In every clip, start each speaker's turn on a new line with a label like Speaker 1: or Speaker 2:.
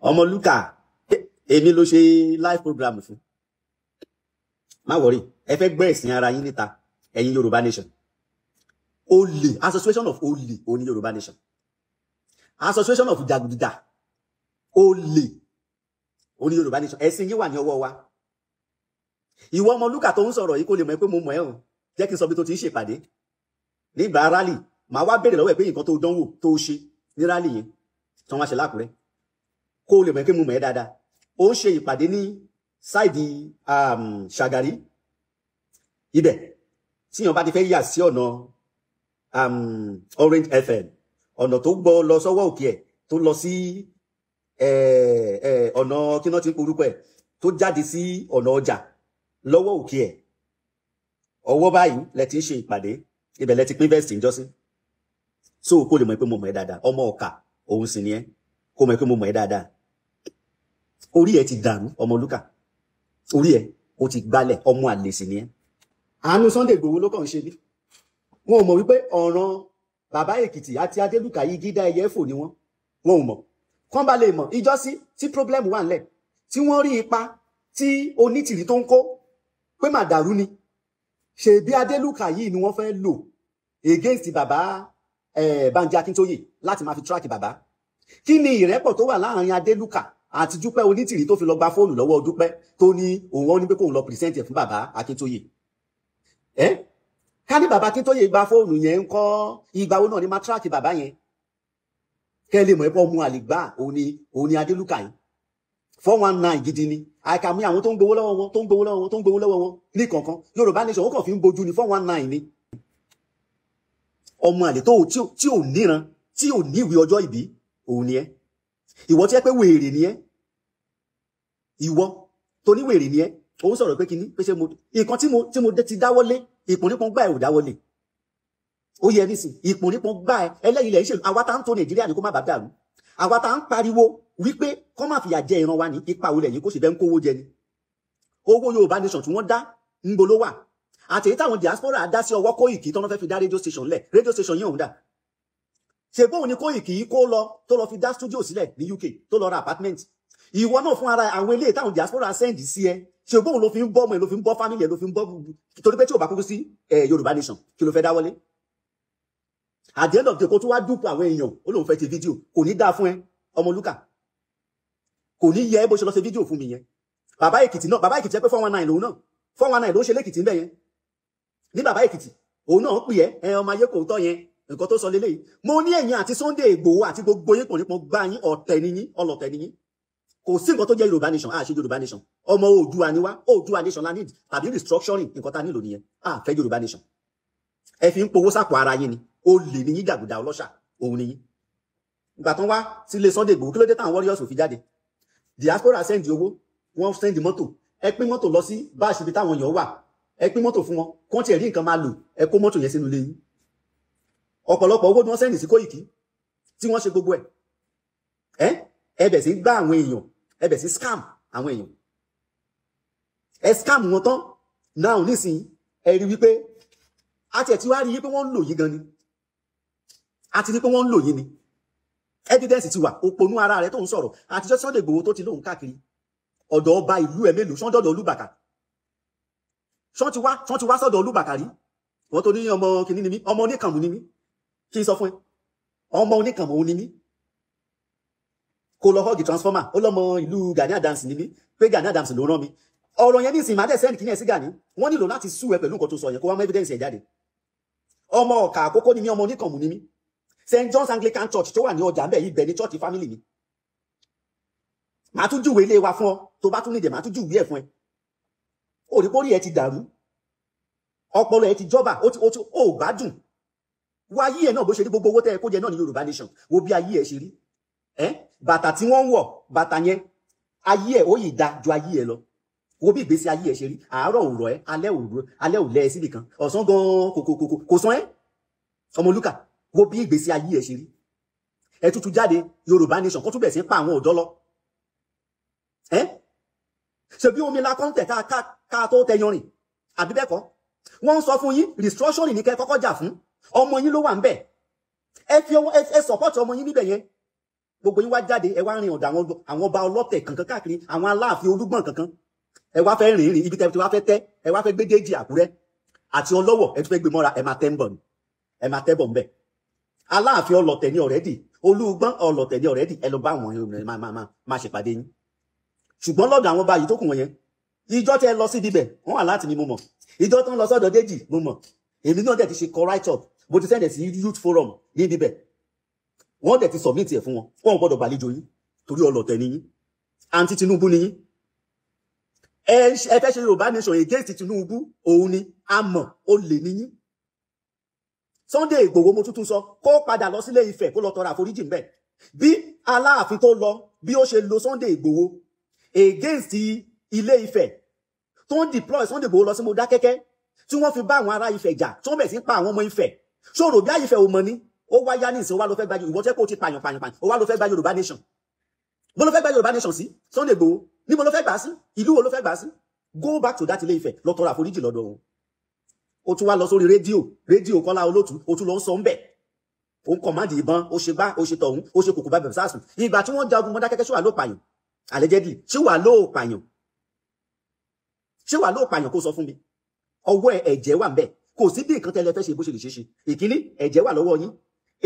Speaker 1: Ọmọlúkà èmi ló ṣe live program fún má wọrí ẹ fẹ́ gbọ́ ẹ̀sìn ara yín níta ẹ̀yin Yorùbá nation olè association of olè òní Yorùbá nation association of jàgùdà olè òní Yorùbá nation ẹ̀sìn yín wà ní ọwọ́ wa ìwọ Ọmọlúkà tó ń sọ̀rọ̀ yìí kó lè mọ̀ pé mo mọ̀ ẹ́ o jẹ́ kí n sọ bí tó ti ń ṣèpàdé nígbà rally màá wá béèrè lọ́wọ́ ẹ̀ pé nǹkan tó dánwò tó ṣe ní rally yẹn tí wọ́n ṣe lákùrẹ́ kó lè mọ̀ pé mo mọ̀ ẹ́ dáadáa ó ń ṣe ìpàdé ní sáìdì Ṣàgárí ibẹ̀ tí yàn bá ti fẹ́ yà sí ọ̀nà Orange FM ọ̀nà tó gbọ́ lọ sọ́wọ́ òkè ẹ̀ tó lọ sí ọ̀nà kí wọ́n ti ń porúkọ ẹ̀ tó jáde sí ọ̀nà ọjà lọ́wọ́ òkè ẹ̀ ọwọ́ báyìí lẹ ti ń ṣe ìpàdé ibẹ̀ lẹ ti pín vẹ́ẹ̀sì ìjọsìn so kó lè mọ̀ pé mo mọ̀ ẹ́ dáadáa ọmọ ọ̀kà òun sì ni ẹ́ kó mọ̀ pé mo mọ̀ ẹ́ dáadáa orí ẹ ti dàrú Ọmọlúkà orí ẹ o ti gbalẹ̀ ọmọ àlè sì ni ẹ́ àánú Sunday Igboho ló kàn ń ṣe ní wọn ò mọ̀ wípé ọ̀ràn bàbá Èkìtì àti Adélùkà yìí gídá ẹyẹ fò ni wọn ò mọ̀ kán bá lè mọ̀ ìjọsí tí problem wà ńlẹ̀ tí wọ́n rí ipa tí Onítìrí tó ń kó pé mà dàrú ni ṣebí Adélùkà yìí ni wọ́n fẹ́ lò against bàbá Bánjí Akíntóyè láti máa fi track bàbá kí ni ìrẹ́pọ̀ tó wà láàrin Adélùkà àti Dúpẹ́ Onítìrí tó fi lọ gba fóònù lọ́wọ́ Dúpẹ́ tó ní òun wọn ní pé kóun lọ present ẹ̀ fún bàbá Akíntóyè ká ní bàbá Akíntóyè gba fóònù yẹn ń kọ́ ìgbà wo náà ni máa track bàbá yẹn kẹ́ lè mọ̀ ẹ́pọ̀ ọmọ àlègbà òun ni Adélùkà yìí 419 gidi ni àìkàmú àwọn tó ń gbowó lọ́wọ́ wọn tó ń gbowó lọ́wọ́ wọn tó ń gbowó lọ́wọ́ wọn ní kankan Yorùbá nation ó kàn fi ń bojú ni 419 ni ọmọ àlè tó tí ò níran tí ò níwèé ọjọ́ ìbí òun ni ẹ́ ìwọ tí ẹ pé wèrè ni ẹ́ ìwọ tó ní wèrè ni ẹ́ òun sọ̀rọ̀ pé kíní pé ṣe mo nǹkan tí mo ti dáwọ́lé ìpònípọn gbà ẹ̀ ò dáwọ́lé ó yẹ nísìn ìpònípọn gbà ẹ̀ ẹlẹ́yìn ilẹ̀ ìṣèlú àwa tá ń tó Nàìjíríà ní kó má bàa dàrú àwa tá ń pariwo wípé kọ́ máa fìyà jẹ ìran wa ní ipa olè yìí kó sì bẹ́ẹ̀ ń kówó jẹ ni owó Yorùbá nation tí wọ́n dá ń bolo wà àti èyí táwọn diaspora dá sí ọwọ́ Kóìkì tọ́nà fẹ́ fi dá radio station lẹ̀ radio station yẹn òun dà ṣe bóun ni Kóìkì yìí kó lọ tó lọ fi dá studio sílẹ̀ ní UK tó lọ ra apartment ìwọ náà fún ara àwọn eléyìí táwọn diaspora send sí ẹ ṣe bóun ló fi ń bọ́ ọmọ ẹ ló fi ń bọ́ family ẹ ló fi ń bọ́ torí pé tí ò bá kúkú sí Yorùbá nation kí ló fẹ́ dáwọ́lé at the end of the day kó tó wá dúpọ̀ àwọn èèyàn ó lóun fẹ́ ti fídíò kò ní dáa fún ẹ Ọmọlúkà kò ní yẹ bó ṣe lọ ṣe fídíò fún mi yẹn bàbá Èkìtì náà bàbá Èkìtì ẹ pé 419 lòun náà 419 ló ń ṣe lẹ́kìtì ń bẹ̀ yẹn ní bàbá Èkìtì òun náà pè ẹ́ ọmọ ayé kò tọ́ yẹn nǹkan tó sọ lélẹ́yìí mo ní ẹ̀yin àti Sunday Igboho àti gbogbo yín pọ̀nípọ̀ gbá yín ọ̀tẹ̀ níyín ọlọ̀tẹ̀ níyín kò sí nǹkan tó jẹ́ Yorùbá nation àṣẹ Yorùbá nation ọmọ Oòduà ni wá Oòduà nation la need tàbí restructuring nǹkan tá a nílò nìyẹn fẹ́ Yorùbá nation ẹ fi ń powó sápò ara yín ni ó lè ní yín jàgùdà ọlọ́ṣà òun ni yín ìgbà tán wá sílé Sunday Igboho kí ló dé táwọn warriors ò fi jáde diaspora send owó wọ́n send mọ́tò ẹ pín mọ́tò lọ sí báàṣì ibi táwọn èèyàn wà ẹ pín mọ́tò fún wọn kọ́ńtì ẹ̀rí nǹkan máa lò ẹ kó mọ́tò yẹn sínú ilé yín ọ̀pọ̀lọpọ̀ owó ni wọ́n sẹ́ndì sí Kóìkì tí wọ́n ṣe gbogbo ẹ̀ ẹ bẹ̀ sí gbá àwọn èèyàn ẹ bẹ̀ sí scam àwọn èèyàn ẹ scam wọn tán náà nísìnyí ẹ rí wípé àti ẹ̀ tí wá rí wípé wọ́n ń lò yín gan ni àti rí pé wọ́n ń lò yín ni evidence ti wà òpònú ara rẹ̀ tó ń sọ̀rọ̀ àtijọ́ Sunday Igboho tó ti lóun káàkiri ọ̀dọ̀ ọba ìlú ẹ̀ mélòó sọ́dọ̀dọ̀ Olúbàkà ṣọ́n ti wá sọ́dọ̀ Olúbàkà rí wọ́n tó ní ọmọ kìíní ni mí ọmọ oníkànnù ni mí kí n sọ fún ẹ ọmọ oníkànnù ni mí kó lọ họ́ọ̀gì transformer ó lọ́mọ ìlú Gani Adams ni mí pé Gani Adams ló rán mi ọ̀rọ̀ yẹn ní ìsìn máa dẹ̀ sẹ́ni kìíní ẹ̀ sí Gani wọ́n nílò láti sú ẹ pẹ̀lú nǹkan tó sọ yẹn kó wá mọ evidence ẹ̀ jáde ọmọ Ọ̀kà Àkókó ni mí ọmọ oníkànnù ni mí St. John's Anglican Church tó wà ní ọjà ńbẹ̀ yìí bẹ̀ ní church family mi màá tún júwèé ilé wa fún ọ tó bá tún nídìí màá tún júwèé ẹ̀ fún ẹ òrìpórí ẹ ti dàrú ọpọlọ ẹ ti jọba ó gbádùn wá ayé ẹ náà bó ṣe rí gbogbo owó tẹ ẹ kó jẹ náà ní Yorùbá nation wo bí ayé ẹ ṣe rí bàtà tí wọ́n ń wọ̀ bàtà yẹn ayé ẹ ó yìí da ju ayé ẹ lọ wo bí ìgbésí ayé ẹ ṣe rí àárọ̀ òrọ̀ ẹ alẹ́ ò lẹ́ ẹ síbì kan ọ̀sán gan kò sán ẹ Ọmọlúkà wo bí ìgbésí ayé ẹ ṣe rí ẹ tútù jáde Yorùbá nation kó tún bẹ̀ sí pa àwọn ọ̀dọ́ lọ ṣe bí omi la kọ́ńtẹ̀ ká tó tẹyan rìn àbí bẹ́ẹ̀ kọ́ wọ́n ń sọ fún yín restructuring ní kẹ́ kọ́kọ́ jà fún ọmọ yín ló wà ń bẹ̀ ẹ fi ọwọ́ ẹ support ọmọ yín níbẹ̀ yẹn gbogbo yín wá jáde ẹ wá rìn ọ̀dọ̀ àwọn ọba ọlọ́tẹ̀ kankan káàkiri àwọn aláàfin olúgbọ̀n kankan ẹ wá fẹ́ rìn ibi tẹ́ wá fẹ́ tẹ́ ẹ wá fẹ́ gbé Déjì Àkúrẹ́ àti Ọlọ́wọ̀ ẹ tún fẹ́ gbé mọ́ra ẹ máa tẹ́ ń bọ̀ ni ẹ máa tẹ́ bọ̀ ń bẹ̀ aláàfin ọlọ́tẹ̀ ní ọ̀rẹ́dì olúgbọ́n ọlọ́tẹ̀ ní ọ̀rẹ́dì ẹ lọ bá àwọn máa ṣèpàdé yín ṣùgbọ́n lọ́dọ̀ àwọn ọba yìí tó kù wọ̀nyẹn ìjọ tẹ́ lọ sí ibibẹ̀ wọ́n wà láti ní mo mọ̀ ìjọ tó ń lọ sọ́dọ̀ Déjì mo mọ̀ èmi náà dẹ̀ ti ṣe kọ write up bó ti sẹ́ndẹ̀ sí youth forum ní ibibẹ̀ wọ́n dẹ̀ ti submit ẹ̀ fún wọn wọ́n gbọ́dọ̀ gbàlejò yín torí ọlọ́tẹ̀ ni yín anti Tinubu ni yín ẹ fẹ́ ṣe Yorùbá nation against Tinubu òun ni a mọ̀ ó lè ní yín Sunday Igboho mo tuntun sọ kó padà lọ sílé Ifẹ̀ kó lọ tọrọ àforíjì ńbẹ̀ bí Aláàfin tó lọ bí ó ṣe lo Sunday Igboho against Ilé Ifẹ̀ tó ń deploy Sunday Igboho lọ sí Modákẹ́kẹ́ tí wọ́n fi bá àwọn ará Ifẹ̀ jà tí wọ́n bẹ̀ sí pa àwọn ọmọ Ifẹ̀ ṣòro bí Ifẹ̀ ò mọ̀ ní ó wá yá ní ìsìn ó wá lọ fẹ́ gba ìwọ tẹ́ kó ti pààyàn ó wá lọ fẹ́ gba Yorùbá nation bó ló fẹ́ gba Yorùbá nation sí Sunday Igboho níbo ló fẹ́ gbà sí ìlú wo ló fẹ́ gbà sí go back to that Ilé Ifẹ̀ lọ tọrọ àforíjì lọ́dọ̀ wọn ó tún wá lọ sórí rédíò Kọ́lá Olótù ó tún lọ ń sọ ń bẹ̀ ó ń kọ̀máàdì ìbọn ó ṣe gbá ó ṣe tọ̀hún ó ṣe kòkò bá bẹ̀rẹ̀ sásùn ìgbà tí wọ́n jagun Mọdákẹ́kẹ́ ṣé wà ló pààyàn allegedly ṣé wà ló pààyàn kó sọ fún mi ọwọ́ ẹ̀jẹ̀ wà ń bẹ̀ kò sí bí nǹkan tẹ́lẹ̀ fẹ́ ṣe bó ṣe lè ṣe ìkíní ẹ̀jẹ̀ wà lọ́wọ́ yín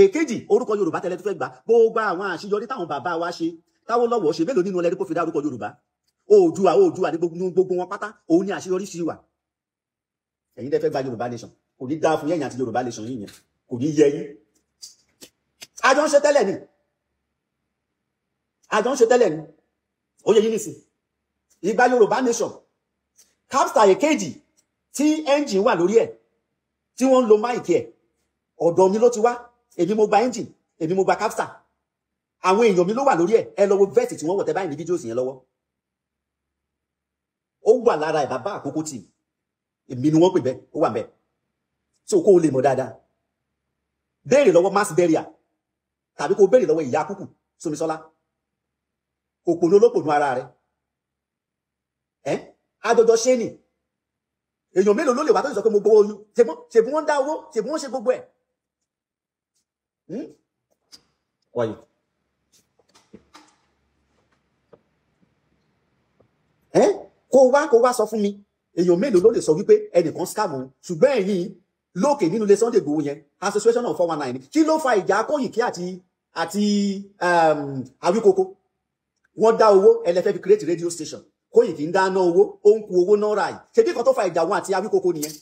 Speaker 1: èkejì orúkọ Yorùbá tẹ́lẹ̀ tó fẹ́ gbà gbogbo àwọn àṣeyọrí táwọn bàbá wa ṣe táwọn lọ́wọ́ ṣe mélòó nínú ẹlẹ́rìí kó fi dá orúkọ Yorùbá Oòduà ní gbogbo wọn pátá òun ni àṣeyọrí sí wà ẹ̀yin tẹ́ fẹ́ gba Yorùbá nation kò ní dáa fún yẹ̀yìn àti Yorùbá nation yìí yẹn kò ní yẹ yín àjọ ń ṣe tẹ́lẹ̀ ni ó yẹ yín nìsín ìgbà Yorùbá nation Capstar èkejì tí engine wà lórí ẹ̀ tí wọ́n ń lo máìkì ẹ̀ ọ̀dọ̀ mi ló ti wá èmi mo gba engine èmi mo gba Capstar àwọn èèyàn mi ló wà lórí ẹ̀ ẹ lọ wo vẹ́ẹ̀tì tí wọ́n wọ̀ tẹ́ báyìí ní fídíò sì yẹn lọ́wọ́ ó wà lára ẹ̀ bàbá àkókò tì èmi ni wọ́n pè bẹ́ẹ̀ ó wà bẹ́ẹ̀ so kó o lè mọ̀ dáadáa béèrè lọ́wọ́ mass burial tàbí kó o béèrè lọ́wọ́ ìyá kúkù Sómisọ́lá òpònú olópònú ara rẹ̀ àjọjọ ṣé ni èèyàn mélòó ló lè wá tó sọ pé mo gbowó oyún ṣèbí wọ́n dá owó ṣèbí wọ́n ṣe gbogbo ẹ̀ wáyé kó wá sọ fún mi èèyàn mélòó ló lè sọ wípé ẹnìkan scam òun ṣùgbọ́n ẹ̀yin lókè nínú ilé Sunday Igboho yẹn association of 419 kí ló fa ìjà Kóyìkí àti Awíkókó wọ́n dá owó ẹlẹ́fẹ́ fi create radio station Kóyìkí ń dáná owó ó ń ku owó náà ra yìí ṣe bí kan tó fa ìjà wọn àti Awíkókó nìyẹn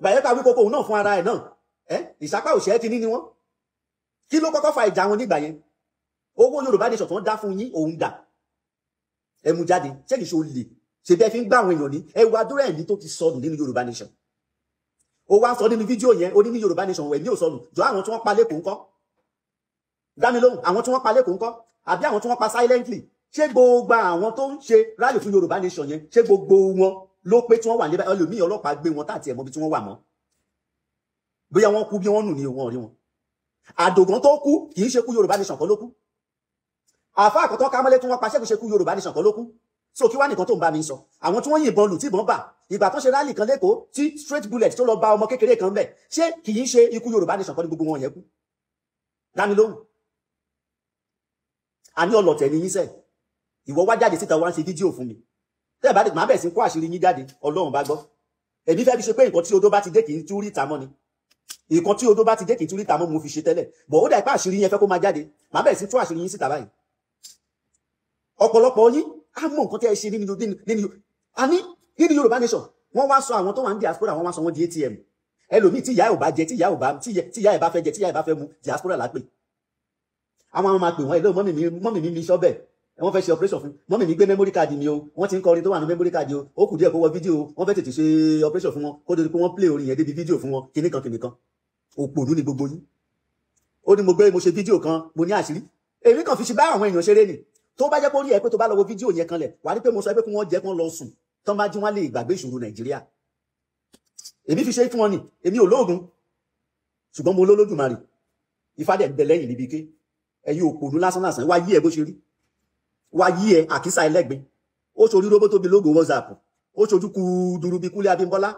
Speaker 1: bàyẹ́ pé Awíkókó òun náà fún ara ẹ̀ náà ìsapá òṣèré ti ní ni wọ́n kí ló kọ́kọ́ fa ìjà wọn nígbà yẹn owó Yorùbá nation tó ń dá fún yín òun dà ẹ mú jáde ṣé kìí ṣe ó lè ṣe bẹ́ẹ̀ fi ń gbá àwọn èèyàn ní ẹ wá dúró ẹ̀mí tó ti sọnù nínú Yorùbá nation ó wá sọ nínú fídíò yẹn ó ní Yorùbá nation ẹ̀mí ò sọnù jọ àwọn tí wọ́n pa lẹ́kọ̀ọ́ ńkọ́ dá mi lóhùn àwọn tí wọ́n pa lẹ́kọ̀ọ́ ńkọ́ àbí àwọn tí wọ́n pa silently ṣé gbogbo àwọn tó ń ṣe rally fún Yorùbá nation yẹn ṣé gbogbo wọn ló pé tí wọ́n wà níbẹ̀ ẹlòmíì ọlọ́pàá gbé wọn táàtì ẹ̀mọ́bi tí wọ́n wà mọ́ bóyá wọ́n kú bí wọ́n nù ní wọn rí wọn Àdògán tó kú kì í ṣe kú Yorùbá nation kan ló kú àfa àkọ́tọ́ kámọ́lé tí wọ́n pa ṣẹ́kù ṣe kú Yorùbá nation kan ló kú so kí wá nìkan tó ń bá mi sọ àwọn tí wọ́n yìnbọn lù tí ìbọn bà ìgbà tó ṣe rally kan lẹ́kọ̀ọ́ tí straight bullet tó lọ bá ọmọ kékeré kan bẹ̀ ṣé kì í ṣe ikú Yorùbá nation kan ní gbogbo wọn yẹn kú dámi lóhùn àní ọlọ̀tẹ̀ ni yín sẹ́ ìwọ wá jáde síta wá ń ṣe fídíò fún mi tẹ́ẹ̀ bá dé màá bẹ̀ sí kó àṣírí yín jáde Ọlọ́run bá gbọ́ èmi fẹ́ fi ṣe pé nǹkan tí odó bá ti dé kì í tú rí ìta mọ́ ni nǹkan tí odó bá ti dé kì í tú rí ìta mọ́ mo fi ṣe tẹ́lẹ̀ bọ̀ ó dà ipá àṣírí yẹn fẹ́ kó máa jáde màá bẹ̀ sí tú àṣírí yín síta báyìí ọ̀pọ̀lọpọ̀ yín á mọ̀ nǹkan tí ẹ ṣe nínú Yorùbá nation wọ́n wá sọ àwọn tó wà ní diaspora wọ́n wá sọ wọ́n di ATM ẹlòmíì tí ìyá ẹ̀ ò bá jẹ tí ìyá ẹ̀ bá fẹ́ jẹ tí ìyá ẹ̀ bá fẹ́ mu diaspora lápè àwọn máa pè wọ́n ẹ̀ lóò mọ́mì mi sọ́bẹ̀ wọ́n fẹ́ ṣe operation fún mọ́mì mi gbé memory card mi o wọ́n ti ń kọrin tó wà ní memory card o ó kù díẹ̀ kó wọ fídíò wọ́n fẹ́ tètè ṣe operation fún wọn kó tó di pé wọ́n play orin yẹn débi fídíò fún wọn kìnnìkan òpònú ni gbogbo yín ó ní mo ṣe fídíò kan mo ní àṣírí èmi kàn fi ṣe bá àwọn èèyàn ṣeré ni tó bá jẹ́ pé ó rí ẹ pé tó bá lọ wo fídíò yẹn kanlẹ̀ wà ní pé mo sọ pé kí wọ́n jẹ́ kí wọ́n lọ sùn tán bá jí wọ́n lè gbàgbé ìṣòro Nàìjíríà èmi fi ṣe fún wọn ni èmi ò lóògùn ṣùgbọ́n mo lólódùmarè Ifá dẹ̀ ń bẹ lẹ́yìn níbi ké ẹ̀yin òpònú lásán wá yí ẹ bó ṣe rí wá yí ẹ àkísà ẹlẹ́gbin ó ṣorí róbó tóbi lógo WhatsApp ó ṣojú ku dúró bí Kúnlé Abímbọ́lá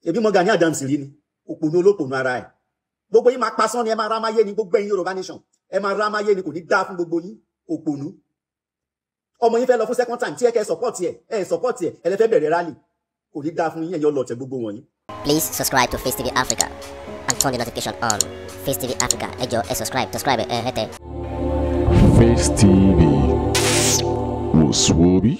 Speaker 1: èmi mọ Gani Adams rí ni òpònú olópònú ara ẹ̀ gbogbo yín máa pasán ni ẹ máa ra máyé ni gbogbo ẹ̀yin Yorùbá nation ẹ máa ra máyé ni kò ní dáa fún gbogbo yín òpònú ọmọ yín fẹ́ lọ fún second time tí ẹ kẹ́ support ẹ support ẹ lè fẹ́ bẹ̀rẹ̀ rally kò ní dáa fún yín ẹ̀yin ọlọ́tẹ̀ gbogbo wọ̀nyí.
Speaker 2: Please subscribe to Face TV Africa and turn the notification on. Face TV Africa ẹ jọ̀ọ́ ẹ subscribe ẹ hẹ́tẹ̀.
Speaker 3: Face TV was Swoby.